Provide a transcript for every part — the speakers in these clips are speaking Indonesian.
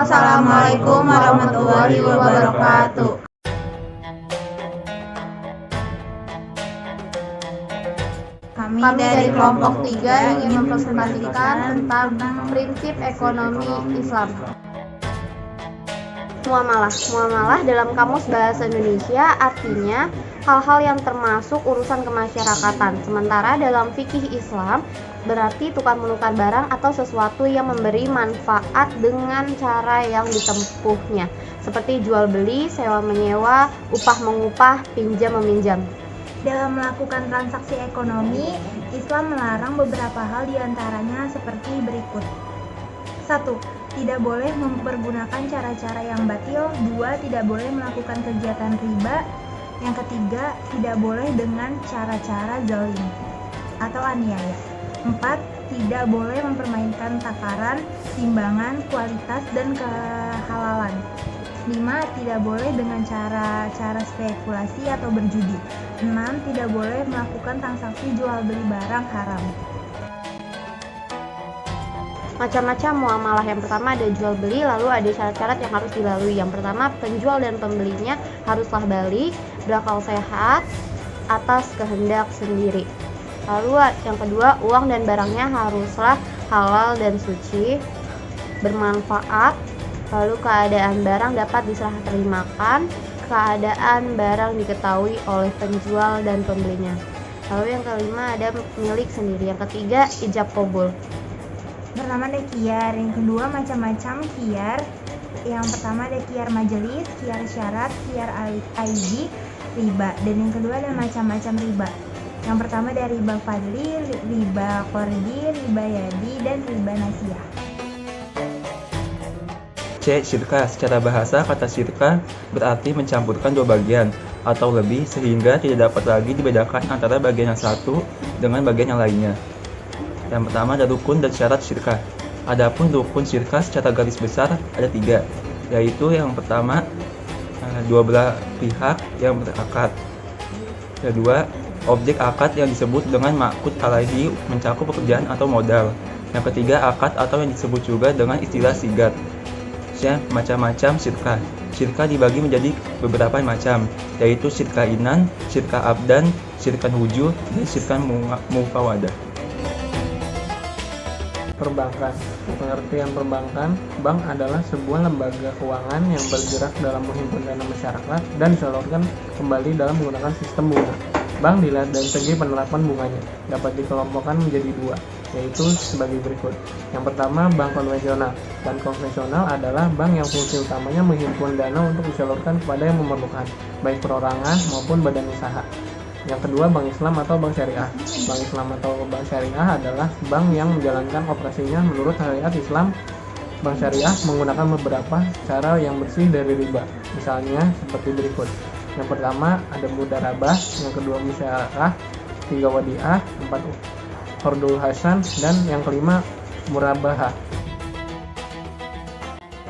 Assalamualaikum warahmatullahi wabarakatuh. Kami dari kelompok 3 ingin mempresentasikan tentang prinsip ekonomi Islam. Muamalah dalam Kamus Bahasa Indonesia artinya hal-hal yang termasuk urusan kemasyarakatan. Sementara dalam fikih Islam berarti tukar menukar barang atau sesuatu yang memberi manfaat dengan cara yang ditempuhnya, seperti jual beli, sewa menyewa, upah mengupah, pinjam meminjam. Dalam melakukan transaksi ekonomi, Islam melarang beberapa hal diantaranya seperti berikut. 1. Tidak boleh mempergunakan cara-cara yang batil. 2. Tidak boleh melakukan kegiatan riba. Yang ketiga, tidak boleh dengan cara-cara zalim atau aniaya. 4. Tidak boleh mempermainkan takaran, timbangan, kualitas, dan kehalalan. 5. Tidak boleh dengan cara-cara spekulasi atau berjudi. 6. Tidak boleh melakukan transaksi jual beli barang haram. Macam-macam muamalah. Yang pertama ada jual beli, lalu ada syarat-syarat yang harus dilalui. Yang pertama, penjual dan pembelinya haruslah balik, berakal sehat, atas kehendak sendiri. Lalu yang kedua, uang dan barangnya haruslah halal dan suci, bermanfaat. Lalu keadaan barang dapat diserah terimakan, keadaan barang diketahui oleh penjual dan pembelinya. Lalu yang kelima ada milik sendiri. Yang ketiga, ijab qabul. Pertama ada khiyar, yang kedua macam-macam khiyar. Yang pertama ada khiyar majelis, khiyar syarat, khiyar aidi, riba. Dan yang kedua ada macam-macam riba. Yang pertama ada riba fadli, riba qardi, riba yadi, dan riba nasiyah. C. Syirkah. Secara bahasa, kata syirkah berarti mencampurkan dua bagian atau lebih sehingga tidak dapat lagi dibedakan antara bagian yang satu dengan bagian yang lainnya. Yang pertama ada rukun dan syarat syirkah. Adapun rukun syirkah secara garis besar ada 3, yaitu yang pertama dua belah pihak yang berakad. Kedua, objek akad yang disebut dengan ma'qud alaihi mencakup pekerjaan atau modal. Yang ketiga, akad atau yang disebut juga dengan istilah sigat. Macam-macam syirkah. Syirkah dibagi menjadi beberapa macam, yaitu syirkah inan, syirkah abdan, syirkah wujud, dan syirkah mufawadah. Perbankan. Pengertian perbankan, bank adalah sebuah lembaga keuangan yang bergerak dalam menghimpun dana masyarakat dan disalurkan kembali dalam menggunakan sistem bunga. Bank dilihat dari segi penerapan bunganya, dapat dikelompokkan menjadi 2, yaitu sebagai berikut. Yang pertama, bank konvensional. Bank konvensional adalah bank yang fungsi utamanya menghimpun dana untuk disalurkan kepada yang memerlukan, baik perorangan maupun badan usaha. Yang kedua, bank Islam atau bank syariah. Bank Islam atau bank syariah adalah bank yang menjalankan operasinya menurut syariat Islam. Bank syariah menggunakan beberapa cara yang bersih dari riba. Misalnya seperti berikut. Yang pertama ada mudharabah, yang kedua musyarah, 3 wadiah, 4 qardul hasan, dan yang kelima murabahah.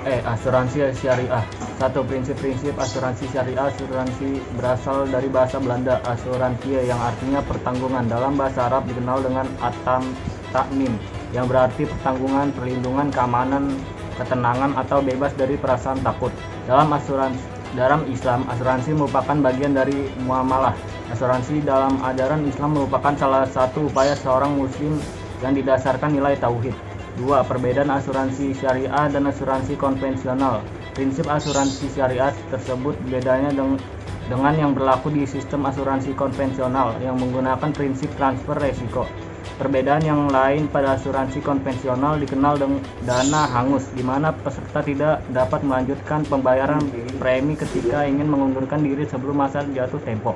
Asuransi syariah. 1. Prinsip-prinsip asuransi syariah. Asuransi berasal dari bahasa Belanda asurantie yang artinya pertanggungan. Dalam bahasa Arab dikenal dengan ta'min yang berarti pertanggungan, perlindungan, keamanan, ketenangan atau bebas dari perasaan takut. Dalam Islam, asuransi merupakan bagian dari muamalah. Asuransi dalam ajaran Islam merupakan salah satu upaya seorang muslim yang didasarkan nilai tauhid. 2. Perbedaan asuransi syariah dan asuransi konvensional. Prinsip asuransi syariah tersebut bedanya dengan yang berlaku di sistem asuransi konvensional yang menggunakan prinsip transfer resiko. Perbedaan yang lain pada asuransi konvensional dikenal dengan dana hangus, di mana peserta tidak dapat melanjutkan pembayaran premi ketika ingin mengundurkan diri sebelum masa jatuh tempo.